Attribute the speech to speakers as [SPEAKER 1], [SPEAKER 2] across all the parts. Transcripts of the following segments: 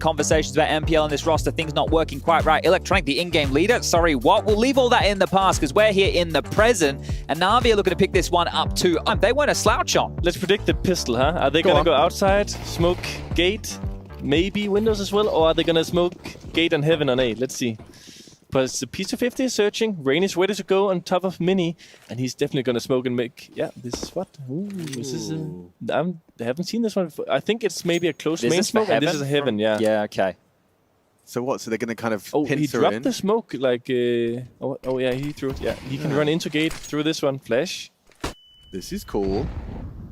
[SPEAKER 1] conversations about MPL on this roster, things not working quite right. Electronic, the in-game leader, sorry, what? We'll leave all that in the past because we're here in the present. And NaVi are looking to pick this one up too. They weren't a slouch on.
[SPEAKER 2] Let's predict the pistol, huh? Are they going to go outside, smoke gate, maybe windows as well? Or are they going to smoke gate and heaven on A? Let's see. But it's a P250 is searching. Rain is ready to go on top of Mini. And he's definitely going to smoke and make... Yeah, this is what? Ooh, this is I haven't seen this one before. I think it's maybe a close main smoke. And this is a heaven, yeah.
[SPEAKER 1] Yeah, okay.
[SPEAKER 3] So what? So they're going to kind of
[SPEAKER 2] he dropped the smoke. Like, oh, yeah, he threw it. Yeah, he can run into gate through this one. Flash.
[SPEAKER 3] This is cool.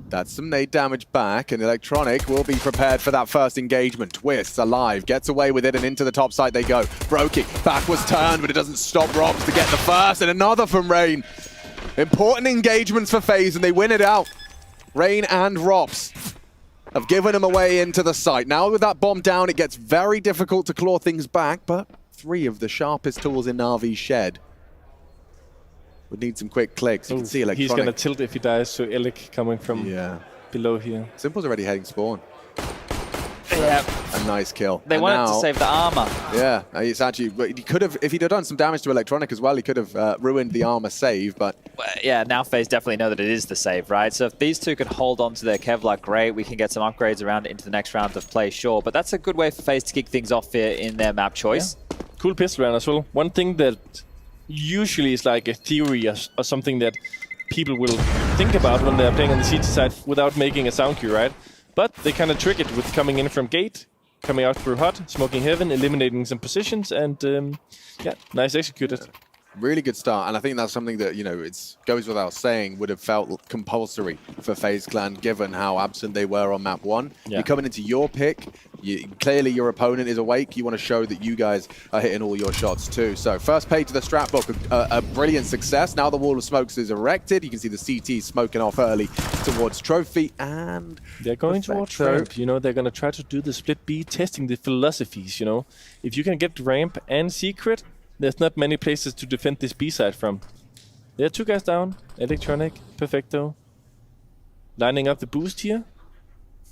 [SPEAKER 3] That's some nade damage back, and Electronic will be prepared for that first engagement. Twists alive, gets away with it, and into the top side they go. Brokey, back was turned, but it doesn't stop Robs to get the first, and another from Rain. Important engagements for FaZe, and they win it out. Rain and Robs have given him away into the site. Now with that bomb down, it gets very difficult to claw things back, but 3 of the sharpest tools in NaVi's shed would need some quick clicks. You can see Electronic.
[SPEAKER 2] He's going to tilt if he dies, so Elec coming from below here.
[SPEAKER 3] Simple's already heading spawn.
[SPEAKER 1] Yeah.
[SPEAKER 3] A nice kill.
[SPEAKER 1] They wanted to save the armor.
[SPEAKER 3] Yeah, it's actually, he could have, if he'd have done some damage to Electronic as well, he could have ruined the armor save, but...
[SPEAKER 1] Well, yeah, now FaZe definitely know that it is the save, right? So if these two can hold on to their Kevlar, great. We can get some upgrades around it into the next round of play, sure. But that's a good way for FaZe to kick things off here in their map choice.
[SPEAKER 2] Yeah. Cool pistol round as well. One thing that usually is like a theory or something that people will think about when they're playing on the CT side without making a sound cue, right? But they kind of trick it with coming in from gate, coming out through hot, smoking heaven, eliminating some positions, and yeah, nice executed.
[SPEAKER 3] Really good start, and I think that's something that, you know, it goes without saying, would have felt compulsory for FaZe Clan, given how absent they were on map 1. Yeah. You're coming into your pick, clearly your opponent is awake, you want to show that you guys are hitting all your shots too. So first page of the strat book, a brilliant success. Now the wall of smokes is erected, you can see the CT smoking off early towards Trophy, and...
[SPEAKER 2] They're going towards ramp, you know, they're going to try to do the split B, testing the philosophies, you know. If you can get ramp and secret, there's not many places to defend this B side from. There are 2 guys down. Electronic, Perfecto. Lining up the boost here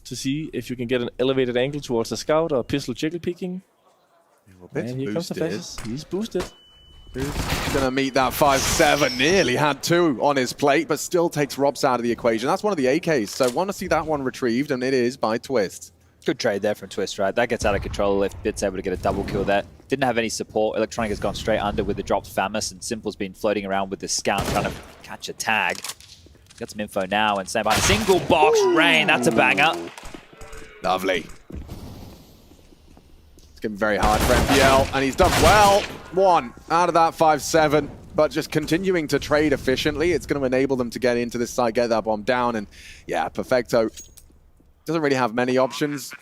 [SPEAKER 2] to see if you can get an elevated angle towards the scout or pistol jiggle peeking. And here comes the FaZe. He's boosted.
[SPEAKER 3] Who's going to meet that 5-7? Nearly had 2 on his plate, but still takes Robs out of the equation. That's one of the AKs, so want to see that one retrieved, and it is by Twist.
[SPEAKER 1] Good trade there from Twist, right? That gets out of control if Bit's able to get a double kill there. Didn't have any support. Electronic has gone straight under with the dropped Famous, and Simple's been floating around with the scout trying to catch a tag. Got some info now and stand by. Single box Rain, that's a banger.
[SPEAKER 3] Lovely. It's getting very hard for MPL, and he's done well. 1 out of that 5-7, but just continuing to trade efficiently. It's going to enable them to get into this side, get that bomb down, and yeah, Perfecto doesn't really have many options.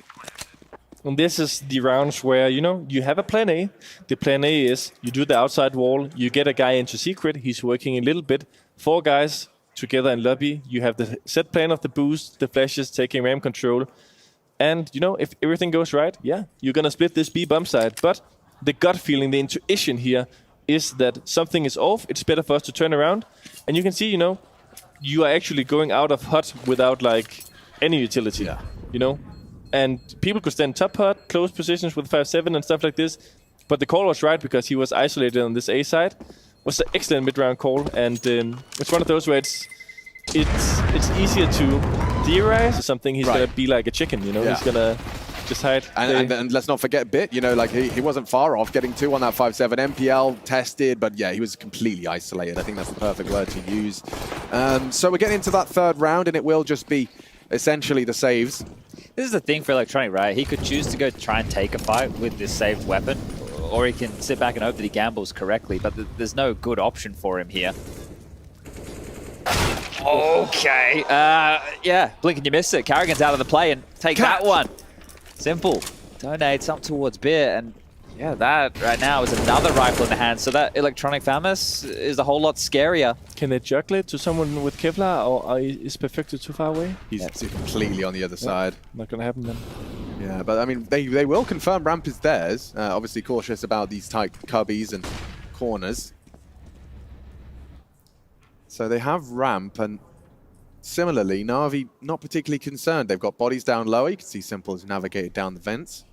[SPEAKER 2] And this is the rounds where, you know, you have a plan A. The plan A is you do the outside wall, you get a guy into secret, he's working a little bit. 4 guys together in lobby, you have the set plan of the boost, the flashes, taking ramp control. And, you know, if everything goes right, yeah, you're going to split this B bump side. But the gut feeling, the intuition here is that something is off. It's better for us to turn around. And you can see, you know, you are actually going out of hot without, like, any utility, you know? And people could stand top hot, close positions with 5-7 and stuff like this. But the call was right because he was isolated on this A side. Was an excellent mid-round call, and it's one of those where it's easier to theorize something. He's gonna be like a chicken, you know. He's gonna just hide.
[SPEAKER 3] And let's not forget Bit. You know, like he wasn't far off getting 2 on that 5-7. MPL tested, but yeah, he was completely isolated. I think that's the perfect word to use. So we're getting into that 3rd round, and it will just be essentially the saves.
[SPEAKER 1] This is the thing for Electronic, right? He could choose to go try and take a fight with this saved weapon, or he can sit back and hope that he gambles correctly, but there's no good option for him here. Okay. Yeah, blink and you miss it. Carrigan's out of the play, and take that one. Simple. Donates up towards Beer, and yeah, that right now is another rifle in the hand, so that Electronic Famous is a whole lot scarier.
[SPEAKER 2] Can they juggle it to someone with Kevlar, or is Perfecto too far away?
[SPEAKER 3] He's completely on the other side.
[SPEAKER 2] Not going to happen then.
[SPEAKER 3] Yeah, but I mean, they will confirm ramp is theirs. Obviously cautious about these tight cubbies and corners. So they have ramp, and similarly, Na'Vi not particularly concerned. They've got bodies down lower. You can see Simple has navigated down the vents.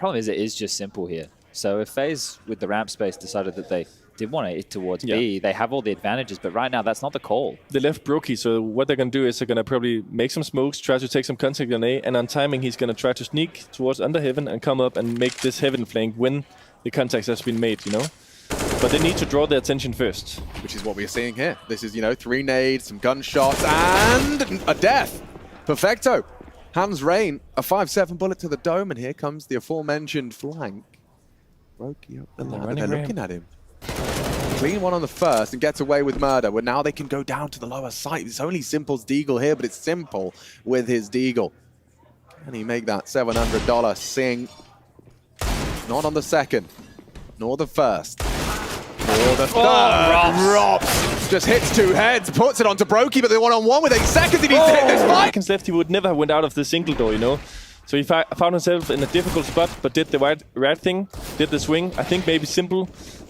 [SPEAKER 1] problem is it is just simple here. So if FaZe, with the ramp space, decided that they did want to hit towards B, they have all the advantages, but right now that's not the call.
[SPEAKER 2] They left Brokey, so what they're going to do is they're going to probably make some smokes, try to take some contact on A, and on timing he's going to try to sneak towards under heaven and come up and make this heaven flank when the contact has been made, you know? But they need to draw their attention first.
[SPEAKER 3] Which is what we're seeing here. This is, you know, 3 nades, some gunshots, and a death. Perfecto. Hands Rain, a 5-7 bullet to the dome, and here comes the aforementioned flank. Brokey up the ladder, they're looking at him. Clean one on the first and gets away with murder, where now they can go down to the lower site. It's only Simple's Deagle here, but it's Simple with his Deagle. Can he make that $700 sing? Not on the second, nor the first, nor the third. Rops just hits 2 heads, puts it onto Brokey, but they're 1-on-1 with 8 seconds. He needs to hit this fight.
[SPEAKER 2] Seconds left, he would never have went out of the single door, you know? So he found himself in a difficult spot, but did the right thing, did the swing. I think maybe Simple,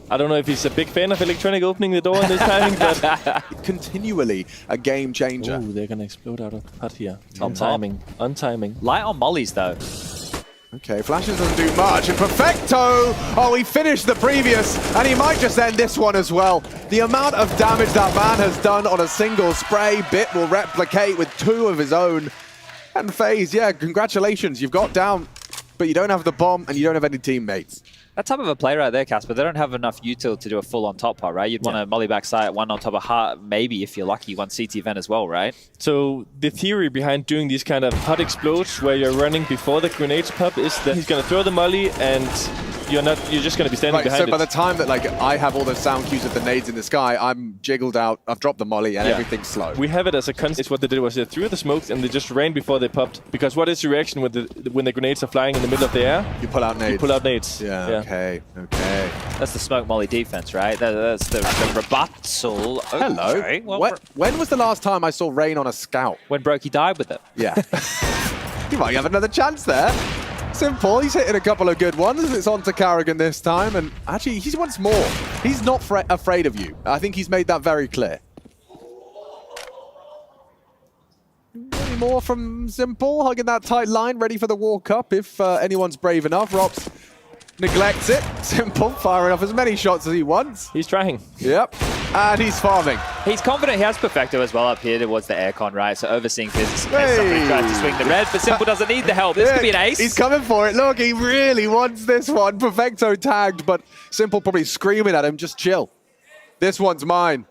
[SPEAKER 2] I don't know if he's a big fan of Electronic opening the door in this timing, but...
[SPEAKER 3] Continually a game changer.
[SPEAKER 2] Oh, they're going to explode out of the hut here. On timing. On timing.
[SPEAKER 1] Light on mollies, though.
[SPEAKER 3] Okay, Flashes doesn't do much, and Perfecto! Oh, he finished the previous, and he might just end this one as well. The amount of damage that man has done on a single spray, Bit will replicate with 2 of his own. And FaZe, yeah, congratulations, you've got down, but you don't have the bomb, and you don't have any teammates.
[SPEAKER 1] That type of a play right there, Casper, they don't have enough util to do a full on top part, right? You'd want to molly back side, 1 on top of heart, maybe if you're lucky, 1 CT event as well, right?
[SPEAKER 2] So the theory behind doing these kind of hot explodes where you're running before the grenades pop is that he's going to throw the molly and you're just going to be standing behind
[SPEAKER 3] so
[SPEAKER 2] it.
[SPEAKER 3] by the time that I have all those sound cues of the nades in the sky, I'm jiggled out, I've dropped the molly, and everything's slow.
[SPEAKER 2] We have it as a concept. What they did was they threw the smokes and they just ran before they popped. Because what is your reaction when the grenades are flying in the middle of the air?
[SPEAKER 3] You pull out nades.
[SPEAKER 2] You pull out nades.
[SPEAKER 3] Yeah, okay.
[SPEAKER 1] That's the smoke molly defense, right? That's the rebuttal. Okay.
[SPEAKER 3] Hello.
[SPEAKER 1] Well,
[SPEAKER 3] when was the last time I saw Rain on a scout?
[SPEAKER 1] when Brokey died with it.
[SPEAKER 3] Yeah. You might have another chance there. Simple, he's hitting a couple of good ones. It's on to Carrigan this time, and actually, he wants more. He's not afraid of you. I think he's made that very clear. Any more from Simple, hugging that tight line, ready for the walk up if anyone's brave enough. Rops neglects it. Simple, firing off as many shots as he wants.
[SPEAKER 2] He's trying.
[SPEAKER 3] Yep, and he's farming.
[SPEAKER 1] He's confident he has Perfecto as well up here towards the aircon, right? So overseeing physics in case somebody tries to swing the red, but Simple doesn't need the help. This could be an ace.
[SPEAKER 3] He's coming for it. Look, he really wants this one. Perfecto tagged, but Simple probably screaming at him, just chill. This one's mine.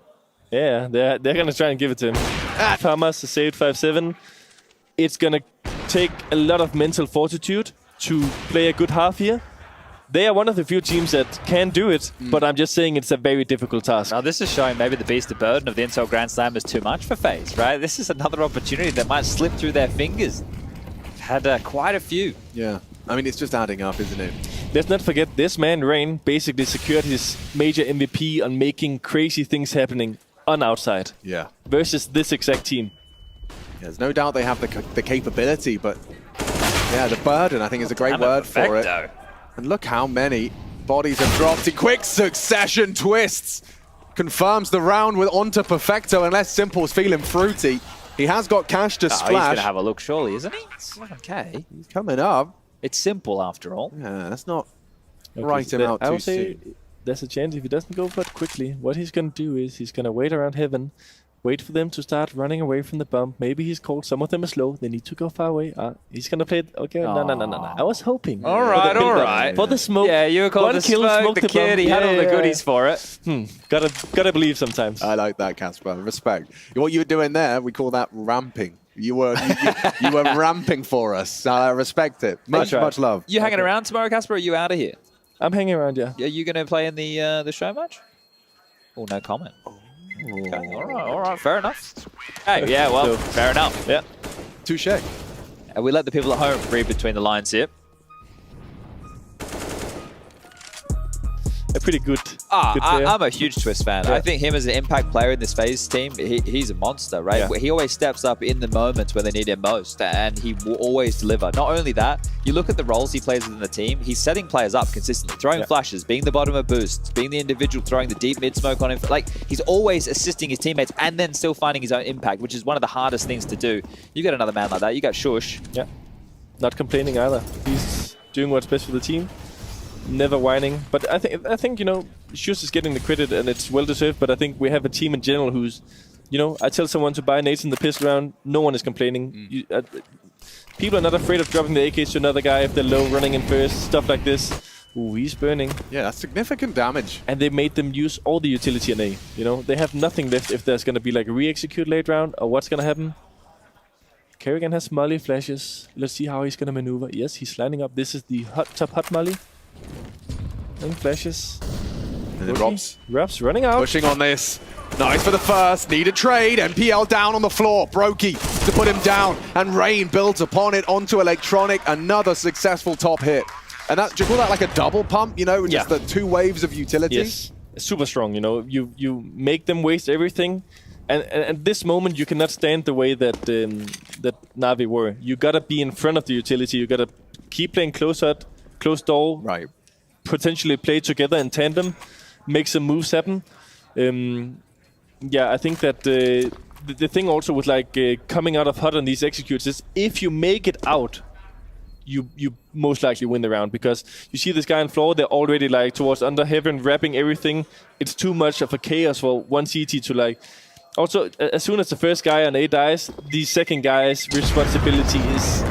[SPEAKER 2] Yeah, they're going to try and give it to him. Farmers saved 5-7. It's going to take a lot of mental fortitude to play a good half here. They are one of the few teams that can do it, but I'm just saying it's a very difficult task.
[SPEAKER 1] Now this is showing maybe the beast of burden of the Intel Grand Slam is too much for FaZe, right? This is another opportunity that might slip through their fingers. Had quite a few.
[SPEAKER 3] Yeah, I mean, it's just adding up, isn't it?
[SPEAKER 2] Let's not forget, this man, Rain, basically secured his major MVP on making crazy things happening on outside.
[SPEAKER 3] Yeah.
[SPEAKER 2] Versus this exact team.
[SPEAKER 3] Yeah, there's no doubt they have the capability, but yeah, the burden, I think, is a great word for it. And look how many bodies have dropped in quick succession. Twists confirms the round with onto Perfecto, unless Simple's feeling fruity. He has got cash to splash.
[SPEAKER 1] He's going to have a look, surely, isn't he? It's okay.
[SPEAKER 3] He's coming up.
[SPEAKER 1] It's Simple, after all.
[SPEAKER 3] Yeah, that's not write him out
[SPEAKER 2] I
[SPEAKER 3] too
[SPEAKER 2] would say
[SPEAKER 3] soon.
[SPEAKER 2] there's a chance if he doesn't go for it quickly. What he's going to do is he's going to wait around heaven, wait for them to start running away from the bomb. Maybe he's called. Some of them are slow. They need to go far away. He's going to play it. Okay, no. I was hoping.
[SPEAKER 1] All right.
[SPEAKER 2] For the smoke.
[SPEAKER 1] Yeah, you were called the smoke, the kid. He had all the goodies for it.
[SPEAKER 2] Gotta believe sometimes.
[SPEAKER 3] I like that, Casper. Respect. What you were doing there, we call that ramping. You were you were ramping for us. I respect it. Much love.
[SPEAKER 1] You hanging around tomorrow, Casper, or are you out of here?
[SPEAKER 2] I'm hanging around, yeah.
[SPEAKER 1] Are you going to play in the show match? Oh, no comment. Okay, all right, fair enough. Hey, yeah, well, fair enough.
[SPEAKER 2] Yeah.
[SPEAKER 3] Touche.
[SPEAKER 1] And we let the people at home read between the lines here.
[SPEAKER 2] A pretty good.
[SPEAKER 1] I'm a huge Twist fan.
[SPEAKER 2] Yeah.
[SPEAKER 1] I think him as an impact player in this FaZe team, he's a monster, right?
[SPEAKER 2] Yeah.
[SPEAKER 1] He always steps up in the moments where they need him most, and he will always deliver. Not only that, you look at the roles he plays within the team, he's setting players up consistently, throwing flashes, being the bottom of boosts, being the individual throwing the deep mid smoke on him. Like, he's always assisting his teammates and then still finding his own impact, which is one of the hardest things to do. You got another man like that. You got Shush.
[SPEAKER 2] Yeah. Not complaining either. doing what's best for the team, never whining. But I think you know, Shoes is getting the credit and it's well deserved. But I think we have a team in general who's, you know, I tell someone to buy nades in the pistol round, no one is complaining. People are not afraid of dropping the AKs to another guy if they're low, running in first, stuff like this. Ooh, he's burning.
[SPEAKER 3] Yeah, that's significant damage.
[SPEAKER 2] And they made them use all the utility in A. You know, they have nothing left if there's going to be like a re-execute late round or what's going to happen. Karrigan has molly flashes. Let's see how he's going to maneuver. Yes, he's lining up. This is the top hot molly. And flashes.
[SPEAKER 3] And then
[SPEAKER 2] Rob's running out.
[SPEAKER 3] Pushing on this. Nice for the first. Need a trade. MPL down on the floor. Brokey to put him down. And Rain builds upon it onto Electronic. Another successful top hit. And that, do you call that like a double pump, you know? Just the 2 waves of utility?
[SPEAKER 2] Yes. Super strong, you know. You make them waste everything. And at this moment, you cannot stand the way that that NaVi were. You gotta be in front of the utility. You gotta keep playing close door.
[SPEAKER 3] Right.
[SPEAKER 2] Potentially play together in tandem. Make some moves happen. Yeah, I think that the thing also with like coming out of hot on these executes is if you make it out, you most likely win the round, because you see this guy on floor, they're already like towards under heaven, wrapping everything. It's too much of a chaos for one CT to like. Also, as soon as the first guy on A dies, the second guy's responsibility is.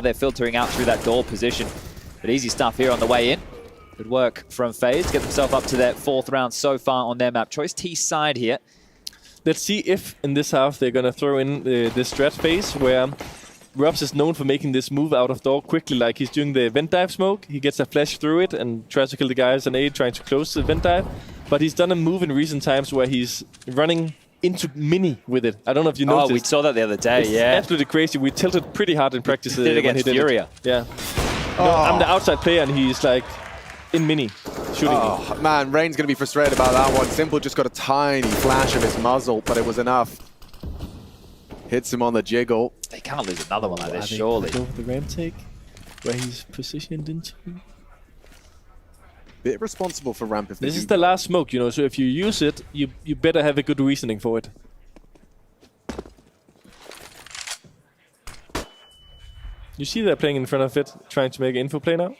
[SPEAKER 1] They're filtering out through that door position, but easy stuff here on the way in. Good work from FaZe, get themselves up to their 4th round so far on their map choice. T side here.
[SPEAKER 2] Let's see if in this half they're gonna throw in this strat phase where Robs is known for making this move out of door quickly, like he's doing the vent dive smoke. He gets a flash through it and tries to kill the guys on A, trying to close the vent dive. But he's done a move in recent times where he's running into mini with it. I don't know if you noticed.
[SPEAKER 1] Oh, we saw that the other day,
[SPEAKER 2] it's
[SPEAKER 1] yeah.
[SPEAKER 2] absolutely crazy. We tilted pretty hard in practice.
[SPEAKER 1] He did it against Furia.
[SPEAKER 2] Yeah. No, I'm the outside player and he's like in mini shooting me.
[SPEAKER 3] Man, Rain's going to be frustrated about that one. Simple just got a tiny flash of his muzzle, but it was enough. Hits him on the jiggle.
[SPEAKER 1] They can't lose another one like this, surely.
[SPEAKER 2] Go for the ramp take, where he's positioned into.
[SPEAKER 3] Bit responsible for ramp if they
[SPEAKER 2] This is the last smoke, you know, so if you use it, you better have a good reasoning for it. You see they're playing in front of it, trying to make an info play now?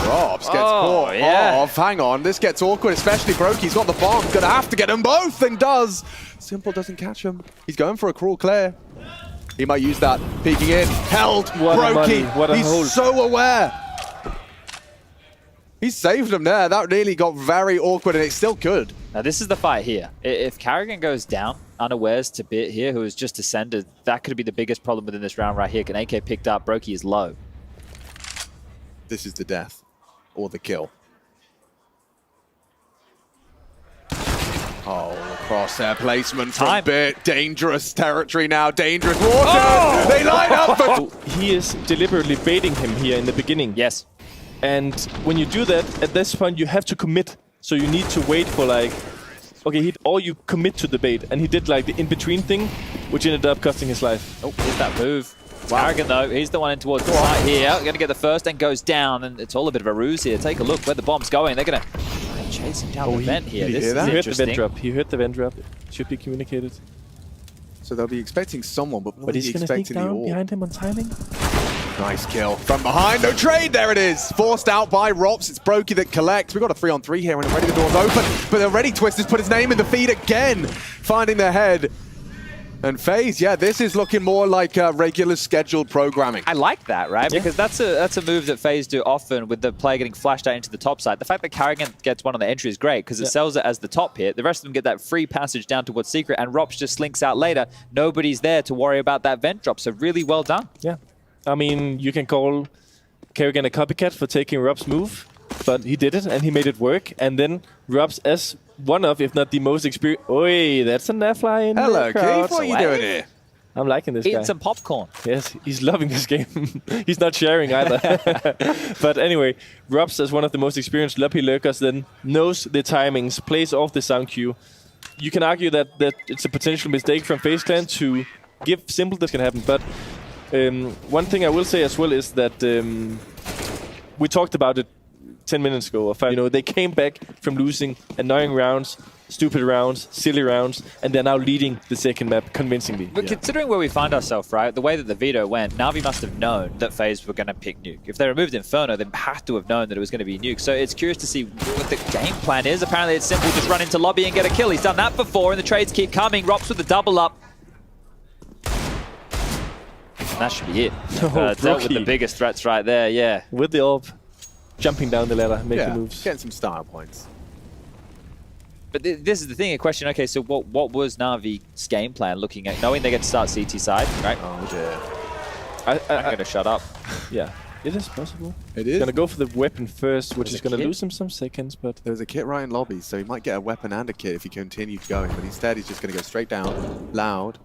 [SPEAKER 3] Robs gets caught off. Hang on, this gets awkward, especially Brokey's got the bomb. Gonna have to get them both, and does. Simple doesn't catch him. He's going for a crawl clear. He might use that. Peeking in. Held. Brokey. He's so aware. He saved him there. That really got very awkward, and it still could.
[SPEAKER 1] Now, this is the fight here. If Karrigan goes down, unawares to Bit here, who has just ascended, that could be the biggest problem within this round right here. Can AK picked up, Brokey is low.
[SPEAKER 3] This is the death. Or the kill. Oh, crosshair placement from Bit. Dangerous territory now. Dangerous water. They line up for...
[SPEAKER 2] He is deliberately baiting him here in the beginning.
[SPEAKER 1] Yes.
[SPEAKER 2] And when you do that, at this point, you have to commit. So you need to wait for like... Okay, or you commit to the bait. And he did like the in-between thing, which ended up costing his life.
[SPEAKER 1] Oh, here's that move. Karrigan, though, he's the one in towards the side here. Going to get the first and goes down, and it's all a bit of a ruse here. Take a look where the bomb's going. They're going to chase him down the vent here. This is interesting.
[SPEAKER 2] He heard the vent drop. It should be communicated.
[SPEAKER 3] So they'll be expecting someone, but
[SPEAKER 2] he's going to sneak down behind him on timing.
[SPEAKER 3] Nice kill from behind. No trade. There it is. Forced out by Rops. It's Brokey that collects. We've got a 3-on-3 here, and already the door's open. But already Twist has put his name in the feed again, finding the head. And FaZe, yeah, this is looking more like regular scheduled programming.
[SPEAKER 1] I like that, right? Yeah. Because that's a move that FaZe do often with the player getting flashed out into the top side. The fact that Karrigan gets one on the entry is great because it sells it as the top hit. The rest of them get that free passage down towards secret, and Rops just slinks out later. Nobody's there to worry about that vent drop, so really well done.
[SPEAKER 2] Yeah. I mean, you can call Karrigan a copycat for taking Rob's move, but he did it and he made it work. And then Robs as one of, if not the most experienced... Oi, that's a NaVi in
[SPEAKER 3] Hello,
[SPEAKER 2] the
[SPEAKER 3] Keith. What are you doing here?
[SPEAKER 2] I'm liking this guy.
[SPEAKER 1] Eating some popcorn.
[SPEAKER 2] Yes, he's loving this game. He's not sharing either. But anyway, Robs as one of the most experienced lobby lurkers then knows the timings, plays off the sound cue. You can argue that it's a potential mistake from FaZe Clan to give Simple this can happen, but one thing I will say as well is that we talked about it 10 minutes ago. You know, they came back from losing annoying rounds stupid rounds, silly rounds, and they're now leading the second map convincingly.
[SPEAKER 1] But considering where we find ourselves, right, the way that the veto went, NaVi must have known that FaZe were going to pick nuke. If they removed Inferno, they had to have known that it was going to be nuke. So it's curious to see what the game plan is. Apparently it's simple, just run into lobby and get a kill. He's done that before, and the trades keep coming. Rops with the double up. And that should be it. Dealt with the biggest threats right there, yeah.
[SPEAKER 2] With the orb, jumping down the ladder, making moves.
[SPEAKER 3] Getting some style points.
[SPEAKER 1] But this is the thing, a question, okay, so what was Navi's game plan looking at, knowing they get to start CT side, right?
[SPEAKER 3] Oh dear.
[SPEAKER 1] I'm going to shut up.
[SPEAKER 2] Yeah, it is possible.
[SPEAKER 3] It is.
[SPEAKER 2] Going to go for the weapon first, which
[SPEAKER 1] There's
[SPEAKER 2] is going
[SPEAKER 1] a
[SPEAKER 2] to
[SPEAKER 1] kit?
[SPEAKER 2] lose him some seconds, but...
[SPEAKER 3] There's a kit right in lobby, so he might get a weapon and a kit if he continues going, but instead he's just going to go straight down, loud.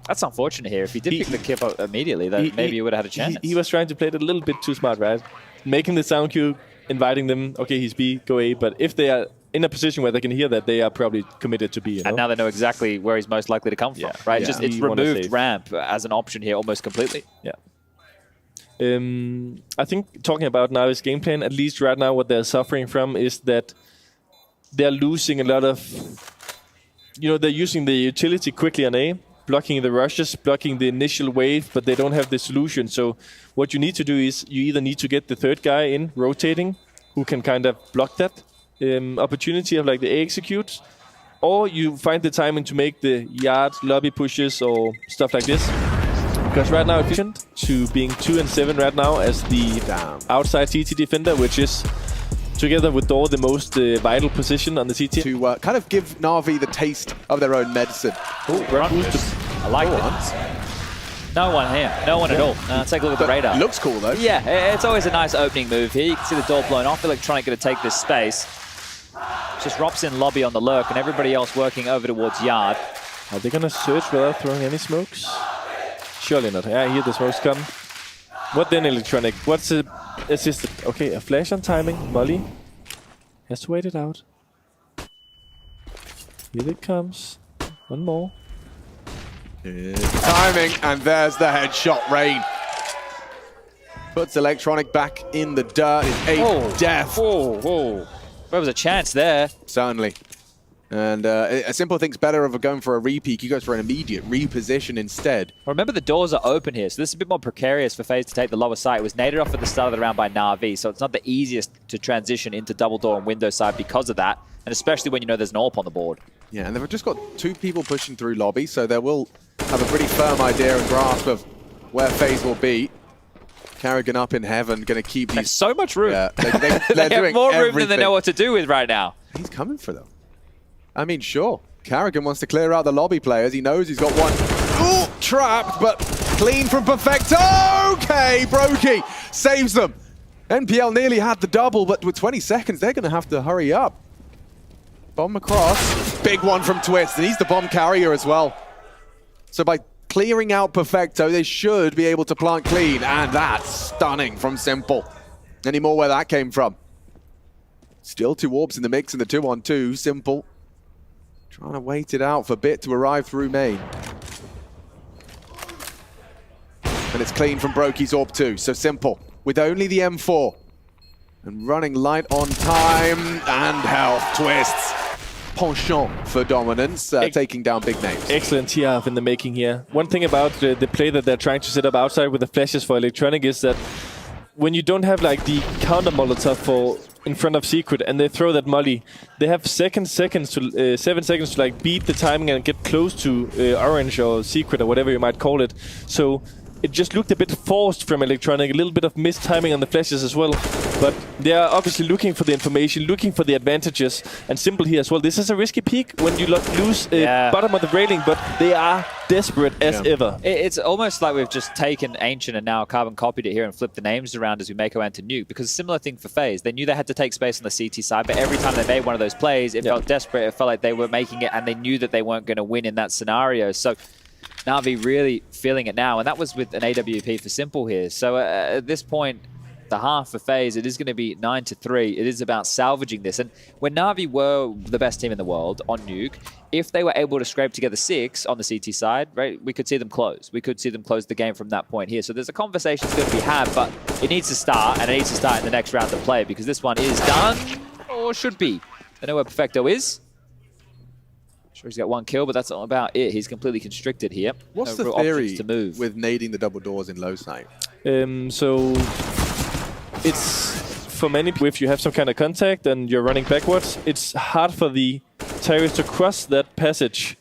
[SPEAKER 1] That's unfortunate here. If he did pick the kip up immediately, then maybe he would have had a chance.
[SPEAKER 2] He was trying to play it a little bit too smart, right? Making the sound cue, inviting them, okay, he's B, go A, but if they are in a position where they can hear that, they are probably committed to B, you know?
[SPEAKER 1] And now they know exactly where he's most likely to come from, right?
[SPEAKER 3] Yeah.
[SPEAKER 1] Just it's removed ramp as an option here almost completely.
[SPEAKER 2] Yeah. I think talking about Navi's game plan, at least right now what they're suffering from is that they're losing a lot of... You know, they're using the utility quickly on A, blocking the rushes, blocking the initial wave, but they don't have the solution. So what you need to do is you either need to get the third guy in, rotating, who can kind of block that opportunity of like the A executes, or you find the timing to make the yard lobby pushes or stuff like this. Because right now efficient to being 2 and 7 right now as the outside CT defender, which is together with Door the most vital position on the CT.
[SPEAKER 3] To kind of give Na'Vi the taste of their own medicine.
[SPEAKER 1] I like it. No one here. No one at all. Take a look at the radar.
[SPEAKER 3] Looks cool though.
[SPEAKER 1] Yeah, it's always a nice opening move here. You can see the door blown off. Electronic going to take this space. Just Rops in lobby on the lurk and everybody else working over towards yard.
[SPEAKER 2] Are they going to search without throwing any smokes? Surely not. Yeah, I hear the smokes come. What then, Electronic? What's the assist? Okay, a flash on timing. Molly has to wait it out. Here it comes. One more.
[SPEAKER 3] Timing, and there's the headshot rain. Puts Electronic back in the dirt. It's 8 death.
[SPEAKER 1] Whoa. There was a chance there.
[SPEAKER 3] Certainly. And a Simple thinks better of going for a re-peek. He goes for an immediate reposition instead.
[SPEAKER 1] Remember, the doors are open here, so this is a bit more precarious for FaZe to take the lower side. It was naded off at the start of the round by NaVi, so it's not the easiest to transition into double door and window side because of that, and especially when you know there's an AWP on the board.
[SPEAKER 3] Yeah, and they've just got 2 people pushing through lobby, so they will have a pretty firm idea and grasp of where FaZe will be. Carrigan up in heaven, going to keep these...
[SPEAKER 1] There's so much room.
[SPEAKER 3] Yeah, they're
[SPEAKER 1] they
[SPEAKER 3] doing
[SPEAKER 1] have more room
[SPEAKER 3] everything.
[SPEAKER 1] than they know what to do with right now.
[SPEAKER 3] He's coming for them. I mean, sure. Carrigan wants to clear out the lobby players. He knows he's got one. Ooh, trapped, but clean from Perfecto. Okay, Brokey saves them. NPL nearly had the double, but with 20 seconds, they're going to have to hurry up. Bomb across. Big one from Twist, and he's the bomb carrier as well. So by clearing out Perfecto, they should be able to plant clean, and that's stunning from Simple. Any more where that came from? Still 2 orbs in the mix in the 2-on-2. Simple trying to wait it out for Bit to arrive through main. And it's clean from Brokey's Orb 2, so Simple with only the M4. And running light on time and health. Twists. Penchant for dominance, taking down big names.
[SPEAKER 2] Excellent TF in the making here. One thing about the play that they're trying to set up outside with the flashes for Electronic is that when you don't have like the counter Molotov for in front of Secret and they throw that molly, they have 7 seconds to like beat the timing and get close to Orange or Secret or whatever you might call it. So it just looked a bit forced from Electronic, a little bit of missed timing on the flashes as well. But they are obviously looking for the information, looking for the advantages, and Simple here as well. This is a risky peak when you lose bottom of the railing, but they are desperate as ever.
[SPEAKER 1] It's almost like we've just taken Ancient and now carbon copied it here and flipped the names around as we make our way into Nuke, because similar thing for FaZe. They knew they had to take space on the CT side, but every time they made one of those plays, it felt desperate. It felt like they were making it, and they knew that they weren't going to win in that scenario. So NaVi really feeling it now, and that was with an AWP for Simple here. So at this point, the half for FaZe, it is going to be 9-3. It is about salvaging this. And when NaVi were the best team in the world on Nuke, if they were able to scrape together 6 on the CT side, right, we could see them close. We could see them close the game from that point here. So there's a conversation that's going to be had, but it needs to start, and it needs to start in the next round of play, because this one is done, or should be, They know where Perfecto is. Sure, he's got 1 kill, but that's all about it. He's completely constricted here.
[SPEAKER 3] What's
[SPEAKER 1] no
[SPEAKER 3] the
[SPEAKER 1] real
[SPEAKER 3] theory
[SPEAKER 1] options to move.
[SPEAKER 3] with nading the double doors in low sight?
[SPEAKER 2] So it's for many people, if you have some kind of contact and you're running backwards, it's hard for the terrorist to cross that passage.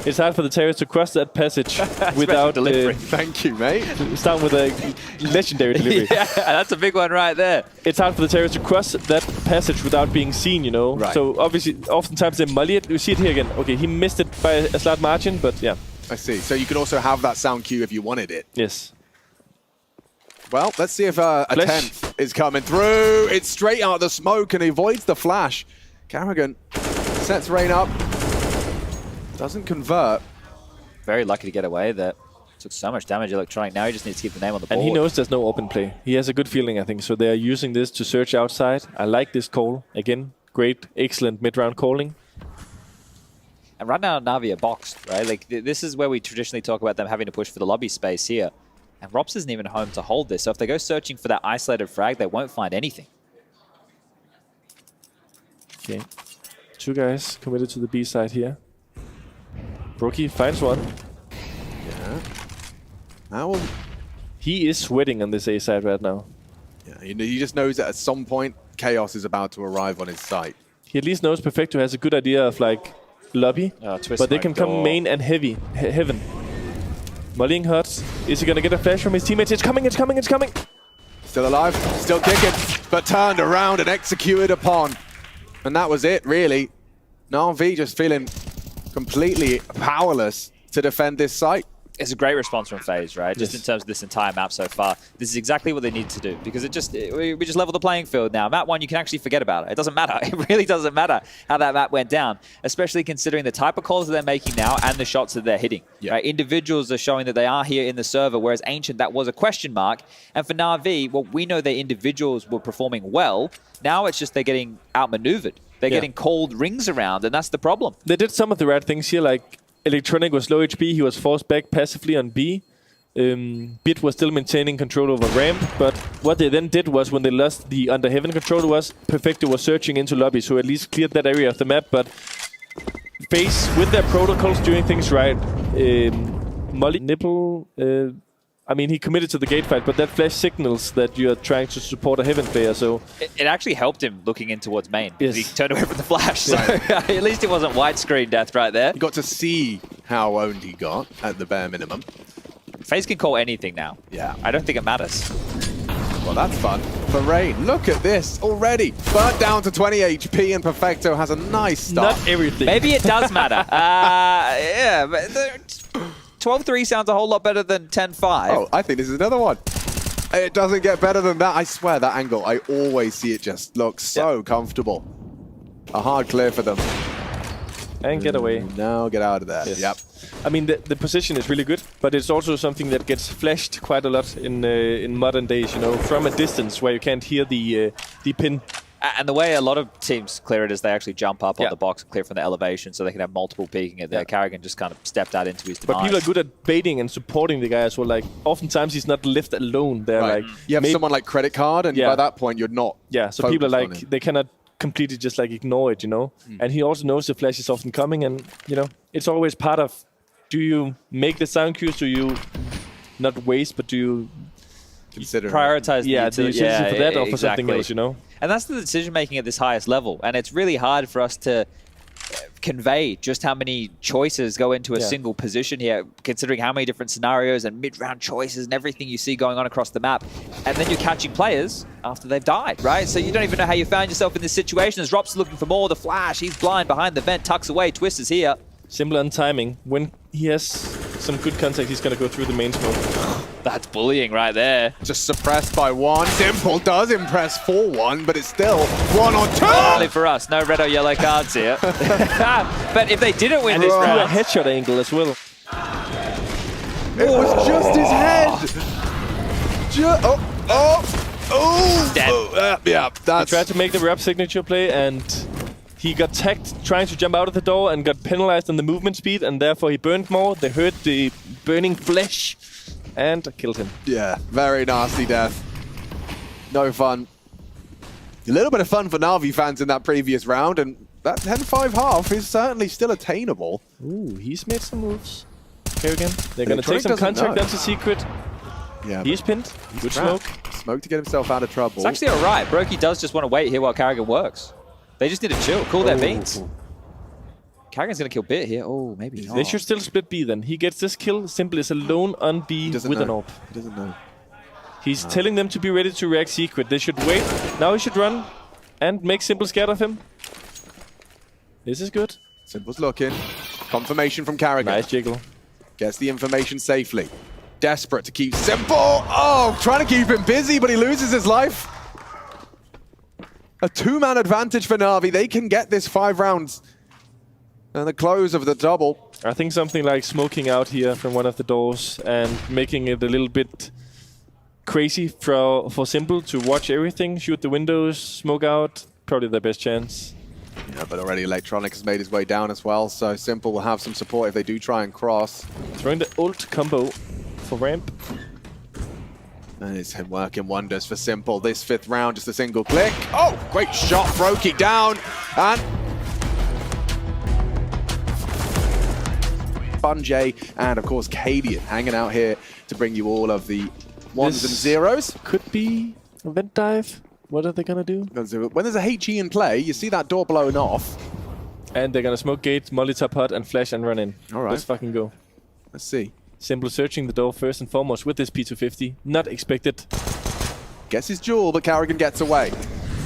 [SPEAKER 2] It's hard for the terrorist to cross that passage without
[SPEAKER 1] delivery.
[SPEAKER 3] Thank you, mate.
[SPEAKER 2] Start with a legendary delivery.
[SPEAKER 1] Yeah, that's a big one right there.
[SPEAKER 2] It's hard for the terrorist to cross that passage without being seen, you know.
[SPEAKER 3] Right.
[SPEAKER 2] So obviously, oftentimes they molly it. You see it here again. Okay, he missed it by a slight margin, but yeah.
[SPEAKER 3] I see. So you could also have that sound cue if you wanted it.
[SPEAKER 2] Yes.
[SPEAKER 3] Well, let's see if a 10th is coming through. It's straight out of the smoke and he avoids the flash. Carrigan sets Rain up. Doesn't convert.
[SPEAKER 1] Very lucky to get away there. Took so much damage Electronic. Now he just needs to keep the name on the board.
[SPEAKER 2] And he knows there's no open play. He has a good feeling, I think. So they are using this to search outside. I like this call. Again, great, excellent mid-round calling.
[SPEAKER 1] And right now, NaVi are boxed, right? Like, this is where we traditionally talk about them having to push for the lobby space here. And Rops isn't even home to hold this. So if they go searching for that isolated frag, they won't find anything.
[SPEAKER 2] Okay. 2 guys committed to the B side here. Brookie finds one.
[SPEAKER 3] Yeah. Now
[SPEAKER 2] He is sweating on this A side right now.
[SPEAKER 3] yeah, he just knows that at some point, chaos is about to arrive on his site.
[SPEAKER 2] He at least knows Perfecto has a good idea of like lobby, but they can come main and heaven. Mollying Hurts. Is he gonna get a flash from his teammates? It's coming, it's coming, it's coming!
[SPEAKER 3] Still alive, still kicking, but turned around and executed upon. And that was it, really. NaVi just feeling completely powerless to defend this site.
[SPEAKER 1] It's a great response from FaZe, right? Just
[SPEAKER 2] Yes.
[SPEAKER 1] in terms of this entire map so far. This is exactly what they need to do because we just level the playing field now. Map 1, you can actually forget about it. It doesn't matter. It really doesn't matter how that map went down, especially considering the type of calls that they're making now and the shots that they're hitting.
[SPEAKER 3] Yeah.
[SPEAKER 1] Right? Individuals are showing that they are here in the server, whereas Ancient, that was a question mark. And for NaVi, well, we know their individuals were performing well. Now it's just they're getting outmaneuvered. They're getting called rings around, and that's the problem.
[SPEAKER 2] They did some of the right things here, like Electronic was low HP, he was forced back passively on B. Bit was still maintaining control over ramp, but what they then did was when they lost the under heaven control was Perfecto was searching into lobby, so at least cleared that area of the map, but FaZe with their protocols doing things right. Molly Nipple, I mean, he committed to the gate fight, but that flash signals that you are trying to support a heaven player, so...
[SPEAKER 1] It actually helped him looking in towards main.
[SPEAKER 2] Yes.
[SPEAKER 1] He turned away from the flash, so at least it wasn't white screen death right there.
[SPEAKER 3] He got to see how owned he got at the bare minimum.
[SPEAKER 1] FaZe can call anything now.
[SPEAKER 3] Yeah.
[SPEAKER 1] I don't think it matters.
[SPEAKER 3] Well, that's fun for Rain. Look at this already. Burnt down to 20 HP and Perfecto has a nice start.
[SPEAKER 2] Not everything.
[SPEAKER 1] Maybe it does matter. Yeah, but 12-3 sounds a whole lot better than 10-5.
[SPEAKER 3] Oh, I think this is another one. It doesn't get better than that. I swear, that angle, I always see it just looks so comfortable. A hard clear for them.
[SPEAKER 2] And get away.
[SPEAKER 3] Now get out of there.
[SPEAKER 2] Yes.
[SPEAKER 3] Yep.
[SPEAKER 2] I mean, the position is really good, but it's also something that gets flashed quite a lot in modern days, you know, from a distance where you can't hear the pin.
[SPEAKER 1] And the way a lot of teams clear it is they actually jump up on the box and clear from the elevation so they can have multiple peeking it there. Carrigan just kind of stepped out into his demise.
[SPEAKER 2] But people are good at baiting and supporting the guy as well. Like, oftentimes he's not left alone. They're like...
[SPEAKER 3] You have someone like Credit Card, and by that point, you're not
[SPEAKER 2] so people are like, they cannot completely just like ignore it, you know? And he also knows the flash is often coming, and, you know, it's always part of, do you make the sound cues? Do you not waste, but do you...
[SPEAKER 3] consider
[SPEAKER 1] prioritize
[SPEAKER 2] the utility for that or for something else, you know?
[SPEAKER 1] And that's the decision making at this highest level. And it's really hard for us to convey just how many choices go into a single position here, considering how many different scenarios and mid-round choices and everything you see going on across the map. And then you're catching players after they've died, right? So you don't even know how you found yourself in this situation. As Rops looking for more, the flash, he's blind behind the vent, tucks away, Twist is here.
[SPEAKER 2] Simple on timing. When he has some good contact, he's going to go through the main smoke.
[SPEAKER 1] That's bullying right there.
[SPEAKER 3] Just suppressed by one. Simple does impress 4-1, but it's still 1 or 2.
[SPEAKER 1] Only for us, no red or yellow cards here. But if they didn't win this
[SPEAKER 2] A
[SPEAKER 1] round...
[SPEAKER 2] headshot angle as well.
[SPEAKER 3] It was just his head.
[SPEAKER 1] Dead.
[SPEAKER 3] Yeah,
[SPEAKER 2] He
[SPEAKER 3] that's...
[SPEAKER 2] tried to make the rep signature play, and he got tagged trying to jump out of the door and got penalized on the movement speed, and therefore he burned more. They heard the burning flesh and killed him.
[SPEAKER 3] Yeah, very nasty death. No fun. A little bit of fun for NaVi fans in that previous round, and that 10-5 half is certainly still attainable.
[SPEAKER 2] Ooh, he's made some moves. Here again. They're going to take some contact onto Secret.
[SPEAKER 3] Yeah,
[SPEAKER 2] he's pinned. Good smoke.
[SPEAKER 3] Smoke to get himself out of trouble.
[SPEAKER 1] It's actually all right. Brokey does just want to wait here while Karrigan works. They just need to chill, cool their beans. Karrigan's going to kill Bit here. Oh, maybe not.
[SPEAKER 2] They should still split B then. He gets this kill. Simple is alone on B with an AWP.
[SPEAKER 3] He doesn't know.
[SPEAKER 2] He's telling them to be ready to react Secret. They should wait. Now he should run and make Simple scared of him. This is good.
[SPEAKER 3] Simple's looking. Confirmation from Karrigan.
[SPEAKER 2] Nice jiggle.
[SPEAKER 3] Gets the information safely. Desperate to keep Simple. Oh, trying to keep him busy, but he loses his life. A 2-man advantage for NaVi. They can get this 5 rounds. And the close of the double.
[SPEAKER 2] I think something like smoking out here from one of the doors and making it a little bit crazy for Simple to watch everything, shoot the windows, smoke out. Probably the best chance.
[SPEAKER 3] Yeah, but already Electronic has made his way down as well, so Simple will have some support if they do try and cross.
[SPEAKER 2] Throwing the ult combo for ramp.
[SPEAKER 3] And it's him working wonders for Simple. This 5th round, just a single click. Oh, great shot, Brokey down. And Bunjay and, of course, Cadian hanging out here to bring you all of the 1s and 0s.
[SPEAKER 2] Could be a vent dive. What are they going to do?
[SPEAKER 3] When there's a HE in play, you see that door blowing off.
[SPEAKER 2] And they're going to smoke gate, molly top hut, and flash and run in.
[SPEAKER 3] All right.
[SPEAKER 2] Let's fucking go.
[SPEAKER 3] Let's see.
[SPEAKER 2] Simple searching the door first and foremost with this P250. Not expected.
[SPEAKER 3] Gets his jewel, but Karrigan gets away.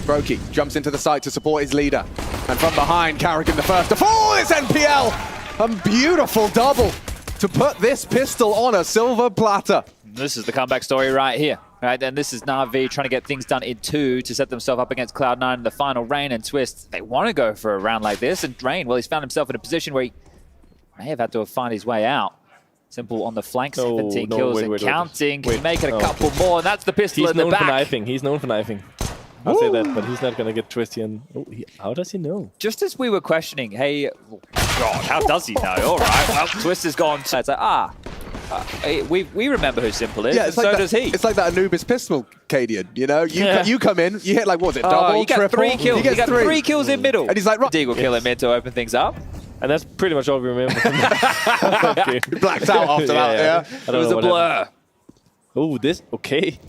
[SPEAKER 3] Brokey jumps into the site to support his leader. And from behind, Karrigan the first to fall. It's NPL! A beautiful double to put this pistol on a silver platter.
[SPEAKER 1] This is the comeback story right here. Right, and this is NaVi trying to get things done in 2 to set themselves up against Cloud9 in the final. Rain and Twist, they want to go for a round like this. And Rain, well, he's found himself in a position where he may have had to find his way out. Simple on the flank, 17 kills and counting. Can he make it a couple more? And that's the pistol in the back.
[SPEAKER 2] He's known for knifing. He's known for knifing. I'll say that, but he's not going to get twisty. And how does he know?
[SPEAKER 1] Just as we were questioning, hey, God, how does he know? All right, well, Twist is gone. So it's like, we remember who Simple is, and so does he.
[SPEAKER 3] It's like that Anubis pistol, Cadian, you know? You come in, you hit like, what was it, double,
[SPEAKER 1] he got
[SPEAKER 3] triple?
[SPEAKER 1] 3 kills. He got 3 kills in middle.
[SPEAKER 3] And he's like, right.
[SPEAKER 1] Deagle kill in mid to open things up.
[SPEAKER 2] And that's pretty much all we remember from that game.
[SPEAKER 3] Blacked out after that, yeah.
[SPEAKER 1] It was a blur.
[SPEAKER 2] Oh, this, okay.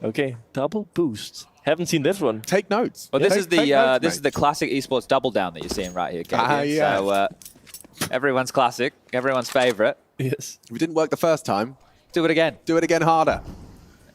[SPEAKER 2] Double boost. Haven't seen this one.
[SPEAKER 3] Take notes.
[SPEAKER 1] Well, this is the classic esports double down that you're seeing right here, Cadian.
[SPEAKER 3] Yeah.
[SPEAKER 1] So everyone's classic, everyone's favorite.
[SPEAKER 2] Yes.
[SPEAKER 3] If it didn't work the first time,
[SPEAKER 1] do it again.
[SPEAKER 3] Do it again harder.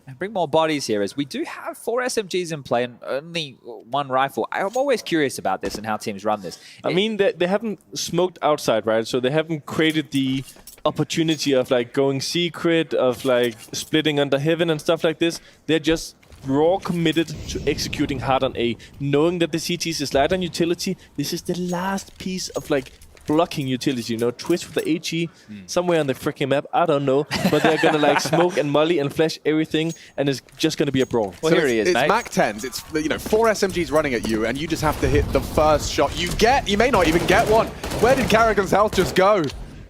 [SPEAKER 1] And bring more bodies here, as we do have 4 SMGs in play and only 1 rifle. I'm always curious about this and how teams run this.
[SPEAKER 2] I mean, they haven't smoked outside, right? So they haven't created the opportunity of like going secret, of like splitting under heaven and stuff like this. They're just raw committed to executing hard on A, knowing that the CTs is light on utility. This is the last piece of like blocking utility, you know, Twist with the HE somewhere on the freaking map, I don't know, but they're gonna like smoke and molly and flash everything, and it's just gonna be a brawl.
[SPEAKER 1] Well, so here he is,
[SPEAKER 3] it's
[SPEAKER 1] mate.
[SPEAKER 3] Mac 10s, it's, you know, 4 SMGs running at you, and you just have to hit the first shot you may not even get one. Where did Karrigan's health just go?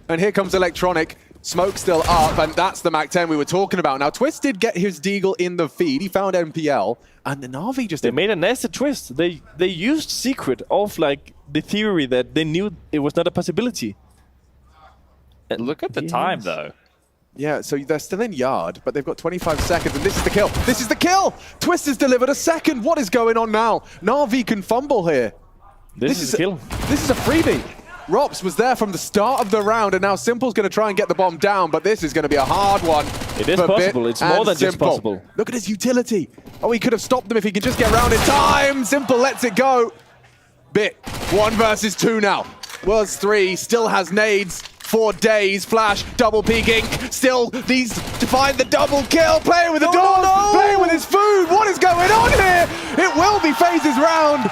[SPEAKER 3] And here comes Electronic. Smoke still up, and that's the Mac 10 we were talking about. Now, Twist did get his deagle in the feed. He found NPL, and the NaVi just...
[SPEAKER 2] They made a nasty twist. They used secret off, like, the theory that they knew it was not a possibility.
[SPEAKER 1] And look at the time, though.
[SPEAKER 3] Yeah, so they're still in yard, but they've got 25 seconds, and this is the kill. This is the kill! Twist has delivered a second. What is going on now? NaVi can fumble here.
[SPEAKER 2] This is a kill.
[SPEAKER 3] This is a freebie. Rops was there from the start of the round, and now Simple's going to try and get the bomb down, but this is going to be a hard one.
[SPEAKER 2] It is possible. It's more than just possible.
[SPEAKER 3] Look at his utility. Oh, he could have stopped them if he could just get around in time. Simple lets it go. Bit, 1 versus 2 now. Was 3, still has nades. 4 days, flash, double peeking. Still needs to find the double kill. Playing with the doors, playing with his food. What is going on here? It will be FaZe's round.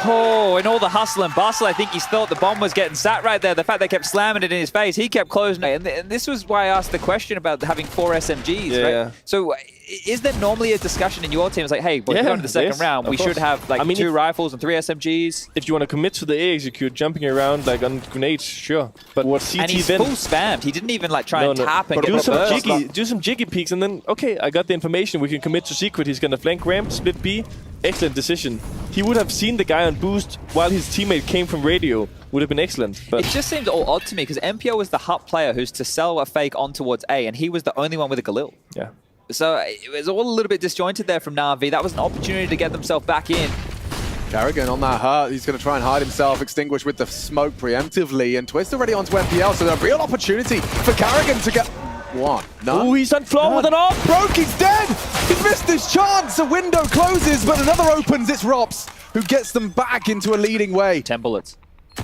[SPEAKER 1] Oh, and all the hustle and bustle, I think he thought the bomb was getting sat right there. The fact they kept slamming it in his face, he kept closing it. And this was why I asked the question about having 4 SMGs, right? So is there normally a discussion in your team? It's like, hey, we're going to the second round. We should have like 2 rifles and 3 SMGs.
[SPEAKER 2] If you want to commit to the A execute, jumping around like on grenades, sure. But what CT
[SPEAKER 1] and he's
[SPEAKER 2] then?
[SPEAKER 1] full spammed. He didn't even like try and tap and
[SPEAKER 2] do
[SPEAKER 1] get
[SPEAKER 2] some jiggy peeks, and then okay, I got the information. We can commit to secret. He's gonna flank ramp, split B. Excellent decision. He would have seen the guy on boost while his teammate came from radio. Would have been excellent. But
[SPEAKER 1] it just seems all odd to me because MPO was the hut player who's to sell a fake on towards A, and he was the only one with a Galil.
[SPEAKER 2] Yeah.
[SPEAKER 1] So it was all a little bit disjointed there from NaVi. That was an opportunity to get themselves back in.
[SPEAKER 3] Karrigan on that hurt. He's going to try and hide himself, extinguish with the smoke preemptively, and Twist already onto MPL, so a real opportunity for Karrigan to get one.
[SPEAKER 2] Oh, he's on floor with an AWP.
[SPEAKER 3] Broky's dead! He's missed his chance! A window closes, but another opens. It's Rops who gets them back into a leading way.
[SPEAKER 1] 10 bullets.